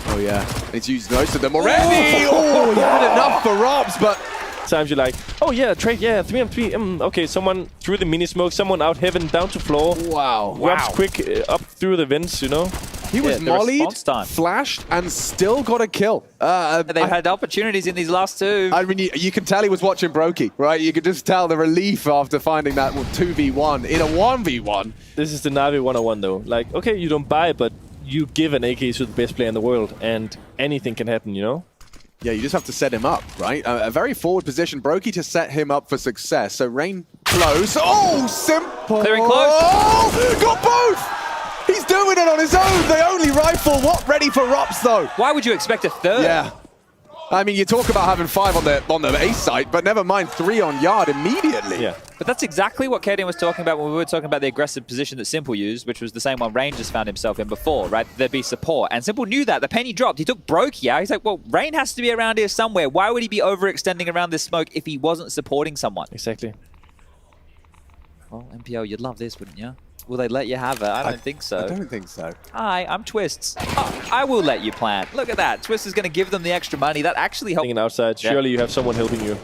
[SPEAKER 3] Oh yeah, he's used most of them already! Oh, he had enough for Rops, but...
[SPEAKER 2] Times you're like, oh yeah, trade, yeah, 3-on-3. Okay, someone through the mini smoke, someone out heaven, down to floor.
[SPEAKER 3] Wow.
[SPEAKER 2] Rops quick up through the vents, you know.
[SPEAKER 3] He was mollied, flashed, and still got a kill.
[SPEAKER 1] They've had opportunities in these last 2.
[SPEAKER 3] I mean, you can tell he was watching Brokey, right? You could just tell the relief after finding that 2v1 in a 1v1.
[SPEAKER 2] This is the NaVi 101 though. Like, okay, you don't buy, but you give an AK to the best player in the world, and anything can happen, you know?
[SPEAKER 3] Yeah, you just have to set him up, right? A very forward position. Brokey to set him up for success. So Rain close. Oh, simple.
[SPEAKER 1] Clearing close.
[SPEAKER 3] Oh, got both! He's doing it on his own. The only rifle. What ready for Rops, though?
[SPEAKER 1] Why would you expect a 3rd?
[SPEAKER 3] Yeah. I mean, you talk about having 5 on the A site, but never mind 3 on yard immediately.
[SPEAKER 2] Yeah.
[SPEAKER 1] But that's exactly what Kaden was talking about when we were talking about the aggressive position that Simple used, which was the same one Rain just found himself in before, right? There'd be support. And Simple knew that. The penny dropped. He took Brokey out. He's like, well, Rain has to be around here somewhere. Why would he be overextending around this smoke if he wasn't supporting someone?
[SPEAKER 2] Exactly.
[SPEAKER 1] Well, MPO, you'd love this, wouldn't you? Will they let you have it? I don't think so.
[SPEAKER 3] I don't think so.
[SPEAKER 1] Hi, I'm Twists. Oh, I will let you plant. Look at that. Twist is going to give them the extra money. That actually helps.
[SPEAKER 2] Thinking outside, surely you have someone helping you.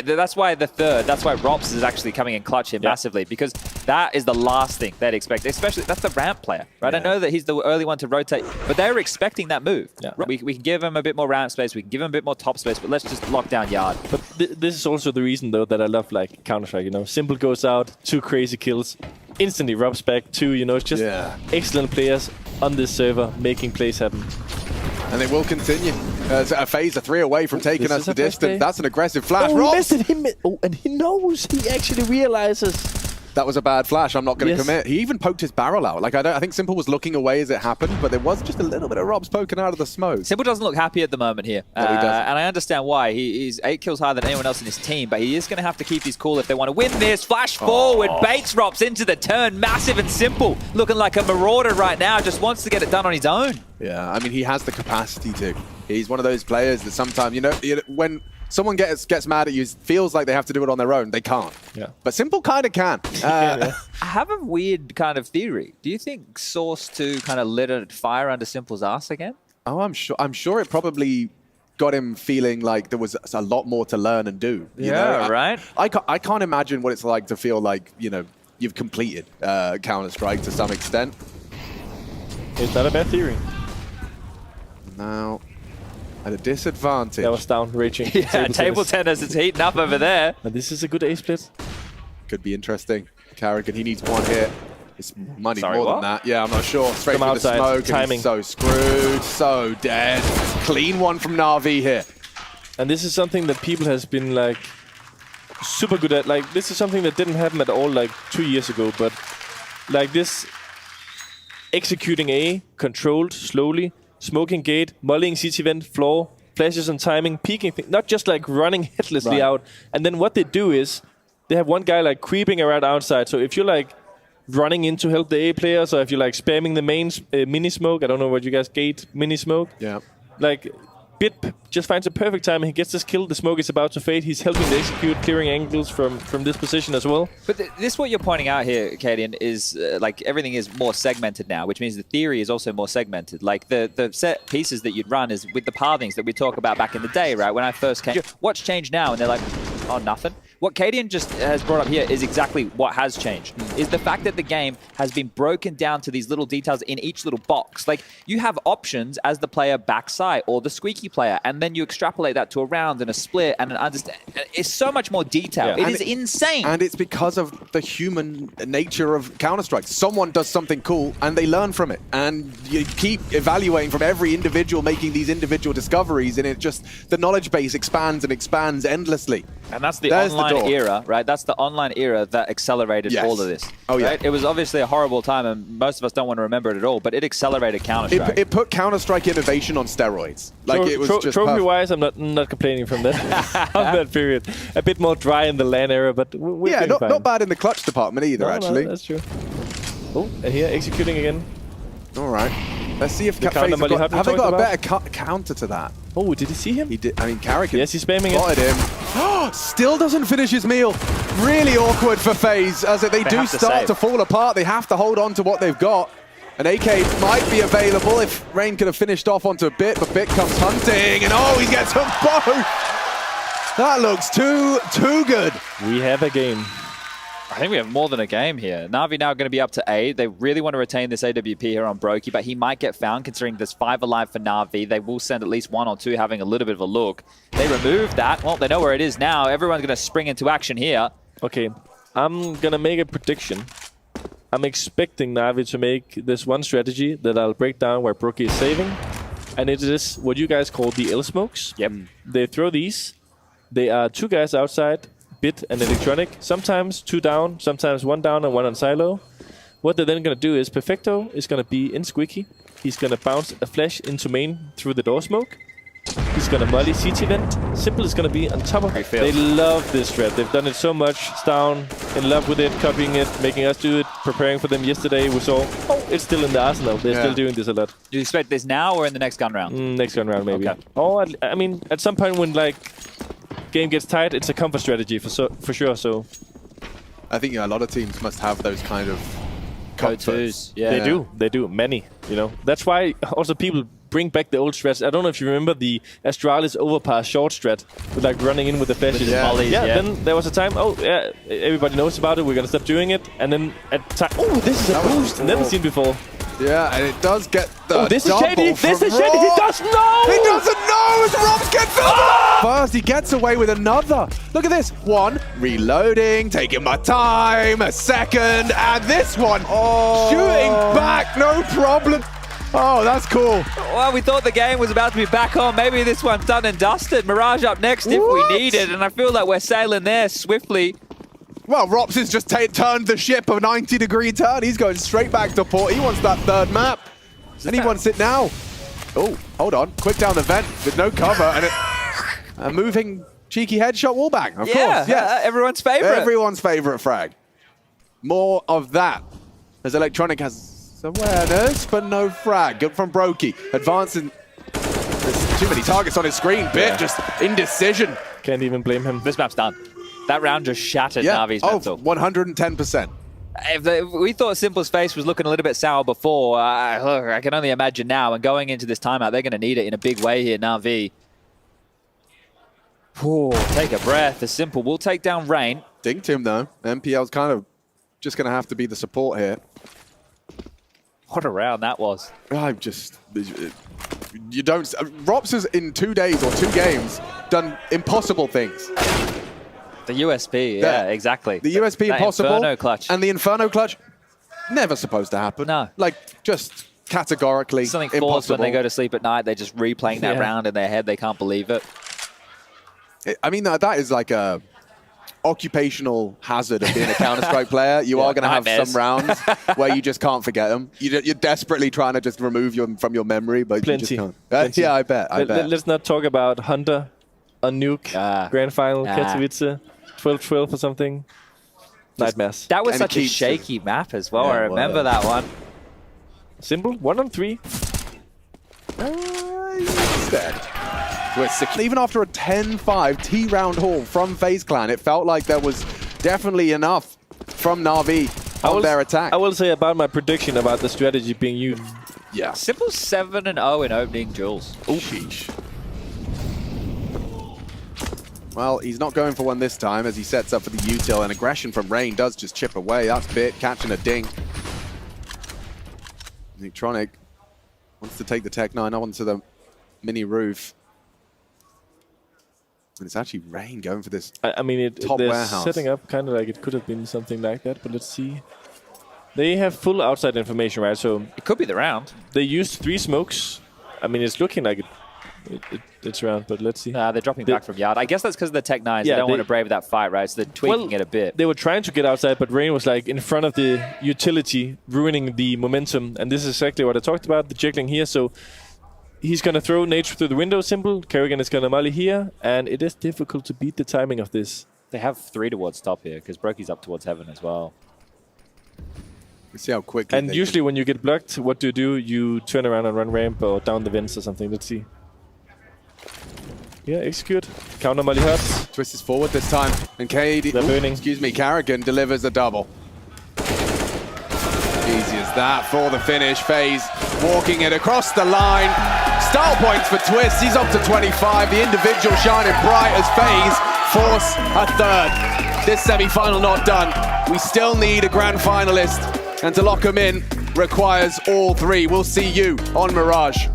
[SPEAKER 1] That's why that's why Rops is actually coming in clutch here massively, because that is the last thing they'd expect. Especially, that's the ramp player, right? I know that he's the early one to rotate, but they're expecting that move.
[SPEAKER 2] Yeah.
[SPEAKER 1] We can give him a bit more ramp space, we can give him a bit more top space, but let's just lock down yard.
[SPEAKER 2] But this is also the reason, though, that I love like Counter-Strike, you know? Simple goes out, 2 crazy kills, instantly Robs back, 2, you know? It's just excellent players on this server making plays happen.
[SPEAKER 3] And they will continue. A FaZe 3 away from taking us the distance. That's an aggressive flash.
[SPEAKER 2] Oh, he missed it. And he knows. He actually realizes.
[SPEAKER 3] That was a bad flash. I'm not going to commit. He even poked his barrel out. Like I think Simple was looking away as it happened, but there was just a little bit of Robs poking out of the smoke.
[SPEAKER 1] Simple doesn't look happy at the moment here.
[SPEAKER 3] No, he doesn't.
[SPEAKER 1] And I understand why. He's 8 kills higher than anyone else in his team, but he is going to have to keep his cool if they want to win this. Flash forward, baits Rops into the turn. Massive and Simple. Looking like a marauder right now. Just wants to get it done on his own.
[SPEAKER 3] Yeah, I mean, he has the capacity to. He's one of those players that sometimes, you know when someone gets mad at you, feels like they have to do it on their own. They can't. Yeah. But Simple kind of can.
[SPEAKER 1] I have a weird kind of theory. Do you think Source 2 kind of lit a fire under Simple's ass again?
[SPEAKER 3] Oh, I'm sure it probably got him feeling like there was a lot more to learn and do. You know?
[SPEAKER 1] Right?
[SPEAKER 3] I can't imagine what it's like to feel like, you know, you've completed Counter-Strike to some extent.
[SPEAKER 2] It's not a bad theory.
[SPEAKER 3] Now, at a disadvantage.
[SPEAKER 2] That was down, raging.
[SPEAKER 1] Yeah, table tennis is heating up over there.
[SPEAKER 2] And this is a good A-split.
[SPEAKER 3] Could be interesting. Karrigan, he needs 1 hit. It's money more than that. Yeah, I'm not sure. Straight through the smoke.
[SPEAKER 2] Timing.
[SPEAKER 3] And so screwed, so dead. Clean one from NaVi here.
[SPEAKER 2] And this is something that people has been like super good at. Like this is something that didn't happen at all like 2 years ago. But like this, executing A, controlled, slowly, smoking gate, mulling CT vent, floor, flashes and timing, peeking, not just like running headlessly out. And then what they do is they have one guy like creeping around outside. So if you're like running in to help the A players, or if you're like spamming the main mini smoke, I don't know what you guys gate mini smoke.
[SPEAKER 3] Yeah.
[SPEAKER 2] Like Bit just finds a perfect time. He gets this kill. The smoke is about to fade. He's helping to execute, clearing angles from this position as well.
[SPEAKER 1] But this, what you're pointing out here, Kaden, is like everything is more segmented now, which means the theory is also more segmented. Like the set pieces that you'd run is with the pathings that we talk about back in the day, right? When I first came, what's changed now? And they're like, oh, nothing. what Cadian just has brought up here is exactly what has changed. Is the fact that the game has been broken down to these little details in each little box. Like, you have options as the player backside or the squeaky player, and then you extrapolate that to a round and a split and an understand. It's so much more detail.
[SPEAKER 2] Yeah.
[SPEAKER 1] It is insane.
[SPEAKER 3] And it's because of the human nature of Counter-Strike. Someone does something cool and they learn from it. And you keep evaluating from every individual, making these individual discoveries, and it just, the knowledge base expands and expands endlessly.
[SPEAKER 1] And that's the
[SPEAKER 3] There's
[SPEAKER 1] online
[SPEAKER 3] the door.
[SPEAKER 1] era, right? That's the online era that accelerated
[SPEAKER 3] Yes.
[SPEAKER 1] all of this.
[SPEAKER 3] Oh, yeah.
[SPEAKER 1] Right? It was obviously a horrible time, and most of us don't want to remember it at all, but it accelerated Counter-Strike.
[SPEAKER 3] It put Counter-Strike innovation on steroids. Like, it was just
[SPEAKER 2] trophy-wise, I'm not complaining from that on that period. A bit more dry in the LAN era, but we're
[SPEAKER 3] yeah,
[SPEAKER 2] doing fine.
[SPEAKER 3] not bad in the clutch department either,
[SPEAKER 2] No,
[SPEAKER 3] actually.
[SPEAKER 2] that's true. Oh, and here executing again.
[SPEAKER 3] All right. Let's see if
[SPEAKER 2] The
[SPEAKER 3] FaZe
[SPEAKER 2] counter
[SPEAKER 3] have
[SPEAKER 2] Molly
[SPEAKER 3] got,
[SPEAKER 2] Hutton
[SPEAKER 3] have they got a
[SPEAKER 2] talked
[SPEAKER 3] better counter to that.
[SPEAKER 2] Oh, did he see him?
[SPEAKER 3] He did. I mean, Carrick
[SPEAKER 2] Yes, he's spamming it.
[SPEAKER 3] spotted him. Still doesn't finish his meal. Really awkward for FaZe, as they do
[SPEAKER 1] have to
[SPEAKER 3] start
[SPEAKER 1] save.
[SPEAKER 3] to fall apart. They have to hold on to what they've got. An AK might be available if Rain could have finished off onto a Bit, but Bit comes hunting, and oh, he gets them both. That looks too good.
[SPEAKER 2] We have a game.
[SPEAKER 1] I think we have more than a game here. NaVi now going to be up to A. They really want to retain this AWP here on Brokey, but he might get found considering there's 5 alive for NaVi. They will send at least 1 or 2 having a little bit of a look. They removed that. Well, they know where it is now. Everyone's going to spring into action here.
[SPEAKER 2] Okay, I'm going to make a prediction. I'm expecting NaVi to make this one strategy that I'll break down where Brokey is saving. And it is what you guys call the L-smokes.
[SPEAKER 1] Yep.
[SPEAKER 2] They throw these. They are 2 guys outside. Bit and Electronic, sometimes 2 down, sometimes 1 down and 1 on silo. What they're then going to do is Perfecto is going to be in Squeaky. He's going to bounce a flash into main through the door smoke. He's going to molly CT vent. Simple is going to be on top of it. They love this strat. They've done it so much. Down, in love with it, copying it, making us do it, preparing for them yesterday. We saw, oh, it's still in the arsenal. They're still doing this a lot.
[SPEAKER 1] Do you expect this now or in the next gun round?
[SPEAKER 2] Next gun round, maybe.
[SPEAKER 1] Okay.
[SPEAKER 2] Or, I mean, at some point when, like, game gets tight, it's a comfort strategy for sure. So
[SPEAKER 3] I think a lot of teams must have those kind of
[SPEAKER 1] Go-tos. Yeah.
[SPEAKER 2] they do many. You know, that's why also people bring back the old strats. I don't know if you remember the Astralis overpass short strat with like running in with the flashes.
[SPEAKER 1] Yeah.
[SPEAKER 2] Then there was a time. Oh yeah, everybody knows about it. We're gonna stop doing it. And then at time, oh, this is a boost. Never seen before.
[SPEAKER 3] Yeah, and it does get the
[SPEAKER 2] this is
[SPEAKER 3] double
[SPEAKER 2] shady.
[SPEAKER 3] from
[SPEAKER 2] This is shady. He
[SPEAKER 3] Rob.
[SPEAKER 2] does know.
[SPEAKER 3] He doesn't know as Robs gets up. First, he gets away with another. Look at this. 1, reloading, taking my time. A second, and this one, shooting back, no problem. Oh, that's cool.
[SPEAKER 1] Well, we thought the game was about to be back on. Maybe this one's done and dusted. Mirage up next if we need it, and I feel like we're sailing there swiftly.
[SPEAKER 3] Well, Rops has just turned the ship a 90-degree turn. He's going straight back to port. He wants that 3rd map. And he wants it now. Oh, hold on. Quick down the vent with no cover. And a moving cheeky headshot wallbang, of course. Yes.
[SPEAKER 1] Everyone's favorite.
[SPEAKER 3] Everyone's favorite frag. More of that. As Electronic has awareness, but no frag. Good from Brokey. Advancing. There's too many targets on his screen. Bit just indecision.
[SPEAKER 2] Can't even blame him.
[SPEAKER 1] This map's done. That round just shattered NaVi's mental.
[SPEAKER 3] 110%.
[SPEAKER 1] If we thought Simple's face was looking a little bit sour before, I can only imagine now. And going into this timeout, they're going to need it in a big way here, NaVi. Take a breath. The Simple will take down Rain.
[SPEAKER 3] Dinked him, though. MPL's kind of just going to have to be the support here.
[SPEAKER 1] What a round that was.
[SPEAKER 3] I'm just... You don't... Rops has, in 2 days or 2 games, done impossible things.
[SPEAKER 1] The USP, yeah, exactly.
[SPEAKER 3] The USP
[SPEAKER 1] that
[SPEAKER 3] impossible.
[SPEAKER 1] Inferno clutch.
[SPEAKER 3] And the Inferno clutch, never supposed to happen.
[SPEAKER 1] No.
[SPEAKER 3] Like, just categorically
[SPEAKER 1] Something falls
[SPEAKER 3] impossible.
[SPEAKER 1] when they go to sleep at night. They're just replaying that round in their head. They can't believe it.
[SPEAKER 3] I mean, that is like a occupational hazard of being a Counter-Strike player. You are going to have some rounds where you just can't forget them. You're desperately trying to just remove them from your memory, but you just can't.
[SPEAKER 2] Plenty.
[SPEAKER 3] Yeah, I bet.
[SPEAKER 2] Let's not talk about Hunter on Nuke, Grand Final, Katowice, 12-12 or something. Nightmares.
[SPEAKER 1] That was such a shaky map as well. I remember that one.
[SPEAKER 2] Simple, 1 on 3.
[SPEAKER 3] Even after a 10-5 T-round haul from FaZe Clan, it felt like there was definitely enough from NaVi on their attack.
[SPEAKER 2] I will say about my prediction about the strategy being used.
[SPEAKER 3] Yeah.
[SPEAKER 1] Simple 7-0 in opening duels.
[SPEAKER 3] Oh, sheesh. Well, he's not going for one this time as he sets up for the util, and aggression from Rain does just chip away. That's Bit catching a ding. Electronic wants to take the Tech-9 onto the mini roof. And it's actually Rain going for this
[SPEAKER 2] I mean,
[SPEAKER 3] top
[SPEAKER 2] they're
[SPEAKER 3] warehouse.
[SPEAKER 2] setting up kind of like it could have been something like that, but let's see. They have full outside information, right? So
[SPEAKER 1] It could be the round.
[SPEAKER 2] they used 3 smokes. I mean, it's looking like it's around, but let's see.
[SPEAKER 1] They're dropping back from yard. I guess that's because of the Tech-9s.
[SPEAKER 2] Yeah,
[SPEAKER 1] they don't
[SPEAKER 2] they-
[SPEAKER 1] want to brave that fight, right? So they're tweaking it a bit.
[SPEAKER 2] They were trying to get outside, but Rain was like in front of the utility, ruining the momentum. And this is exactly what I talked about, the jiggling here. So he's going to throw nature through the window simple. Kerrigan is going to molly here. And it is difficult to beat the timing of this.
[SPEAKER 1] They have 3 towards top here because Brokey's up towards heaven as well.
[SPEAKER 3] Let's see how quickly.
[SPEAKER 2] And usually when you get blocked, what do? You turn around and run ramp or down the vents or something. Let's see. Yeah, execute. Counter molly hurts.
[SPEAKER 3] Twist is forward this time, and KD,
[SPEAKER 2] They're burning.
[SPEAKER 3] Kerrigan delivers a double. Easy as that for the finish. FaZe walking it across the line. Style points for Twist. He's up to 25. The individual shining bright as FaZe force a third. This semi-final not done. We still need a grand finalist, and to lock him in requires all 3. We'll see you on Mirage.